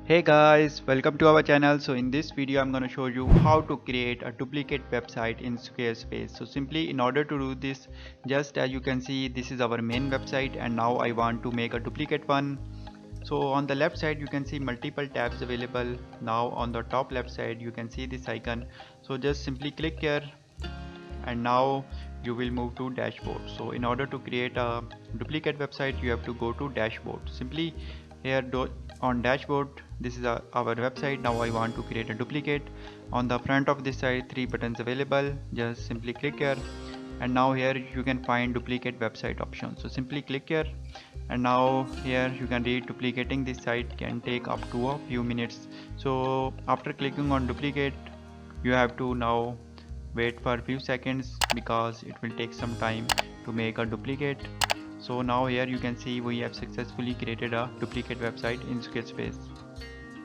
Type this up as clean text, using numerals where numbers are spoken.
Hey guys, welcome to our channel. So in this video I'm going to show you how to create a duplicate website in Squarespace. So simply in order to do this, just as you can see, this is our main website and now I want to make a duplicate one. So on the left side you can see multiple tabs available. Now on the top left side you can see this icon. So just simply click here and now you will move to dashboard. So in order to create a duplicate website you have to go to dashboard. Simply here on dashboard, this is our website. Now I want to create a duplicate. On the front of this side, three buttons available. Just simply click here and now here you can find duplicate website option. So simply click here and now here you can read duplicating this site can take up to a few minutes. So after clicking on duplicate, you have to now wait for a few seconds because it will take some time to make a duplicate. So now here you can see we have successfully created a duplicate website in Squarespace.